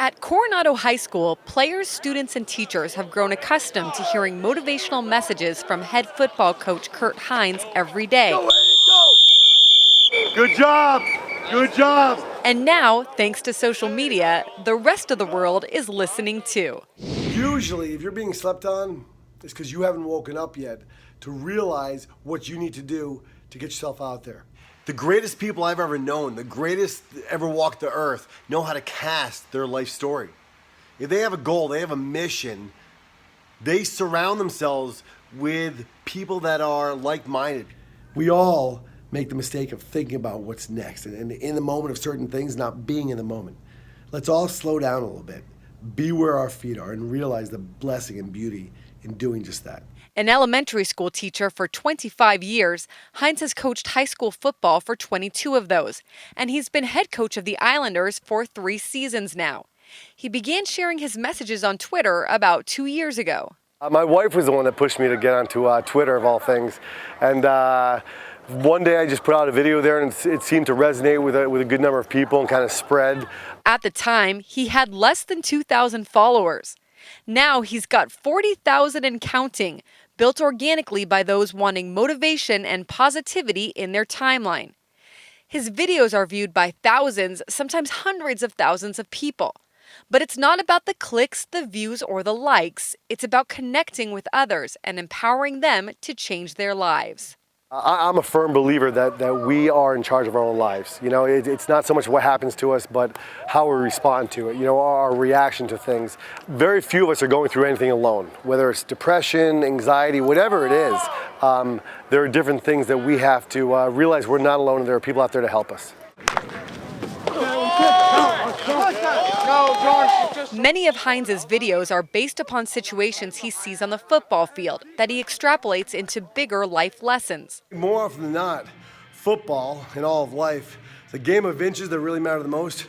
At Coronado High School, players, students, and teachers have grown accustomed to hearing motivational messages from head football coach Kurt Hines every day. Good job! Good job! And now, thanks to social media, the rest of the world is listening too. Usually, if you're being slept on, it's because you haven't woken up yet to realize what you need to do to get yourself out there. The greatest people I've ever known, the greatest ever walked the earth, know how to cast their life story. If they have a goal, they have a mission, they surround themselves with people that are like-minded. We all make the mistake of thinking about what's next and in the moment of certain things, not being in the moment. Let's all slow down a little bit, be where our feet are, and realize the blessing and beauty in doing just that. An elementary school teacher for 25 years, Hines has coached high school football for 22 of those, and he's been head coach of the Islanders for 3 seasons now. He began sharing his messages on Twitter about 2 years ago. My wife was the one that pushed me to get onto Twitter, of all things, and one day I just put out a video there, and it seemed to resonate with a good number of people and kind of spread. At the time, he had less than 2,000 followers. Now he's got 40,000 and counting, built organically by those wanting motivation and positivity in their timeline. His videos are viewed by thousands, sometimes hundreds of thousands of people. But it's not about the clicks, the views, or the likes. It's about connecting with others and empowering them to change their lives. I'm a firm believer that we are in charge of our own lives. You know, it's not so much what happens to us, but how we respond to it, you know, our reaction to things. Very few of us are going through anything alone, whether it's depression, anxiety, whatever it is. There are different things that we have to realize we're not alone and there are people out there to help us. Many of Hines's videos are based upon situations he sees on the football field that he extrapolates into bigger life lessons. More often than not, football and all of life, the game of inches that really matter the most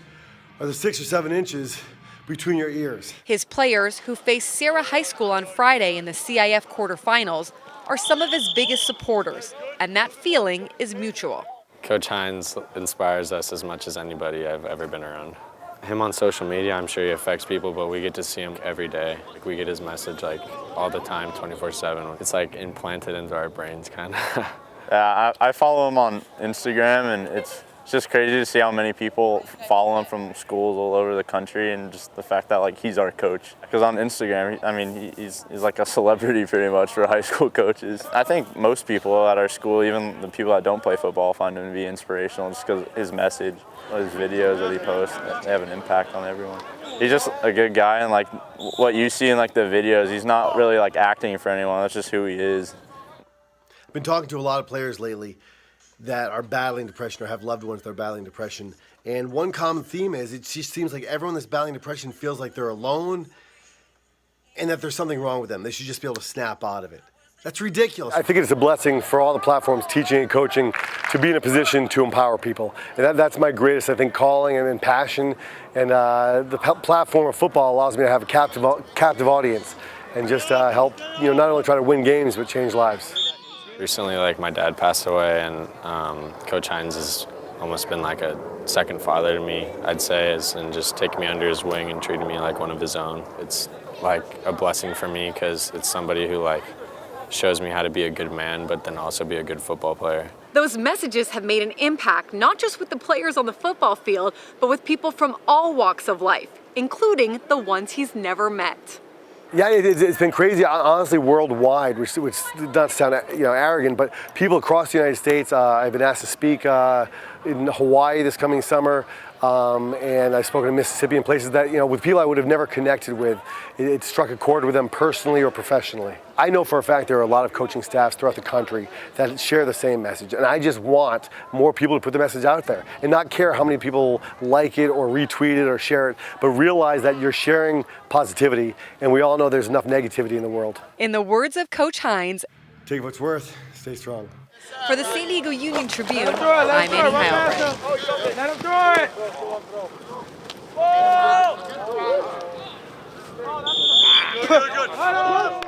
are the 6 or 7 inches between your ears. His players, who face Sarah High School on Friday in the CIF quarterfinals, are some of his biggest supporters, and that feeling is mutual. Coach Hines inspires us as much as anybody I've ever been around. Him on social media, I'm sure he affects people, but we get to see him every day. We get his message all the time, 24/7. It's implanted into our brains, kind of. Yeah, I follow him on Instagram, and it's just crazy to see how many people follow him from schools all over the country, and just the fact that he's our coach. Because on Instagram, I mean, he's like a celebrity pretty much for high school coaches. I think most people at our school, even the people that don't play football, find him to be inspirational just because his message, his videos that he posts, they have an impact on everyone. He's just a good guy, and what you see in the videos, he's not really acting for anyone. That's just who he is. I've been talking to a lot of players lately that are battling depression or have loved ones that are battling depression. And one common theme is it just seems like everyone that's battling depression feels like they're alone and that there's something wrong with them. They should just be able to snap out of it. That's ridiculous. I think it's a blessing for all the platforms, teaching and coaching, to be in a position to empower people. And that's my greatest, I think, calling and passion. And the platform of football allows me to have a captive audience and just help, not only try to win games, but change lives. Recently, my dad passed away, and Coach Hines has almost been like a second father to me, I'd say, and just taking me under his wing and treating me like one of his own. It's like a blessing for me because it's somebody who shows me how to be a good man, but then also be a good football player. Those messages have made an impact, not just with the players on the football field, but with people from all walks of life, including the ones he's never met. Yeah, it's been crazy, honestly, worldwide, which does not sound arrogant, but people across the United States, I've been asked to speak in Hawaii this coming summer, and I've spoken to Mississippi and places that, with people I would have never connected with. It struck a chord with them personally or professionally. I know for a fact there are a lot of coaching staffs throughout the country that share the same message, and I just want more people to put the message out there and not care how many people like it or retweet it or share it, but realize that you're sharing positivity, and we all know there's enough negativity in the world. In the words of Coach Hines, take what's worth, stay strong. For the San Diego Union-Tribune, I'm Annie Heilbrand. Let him throw it!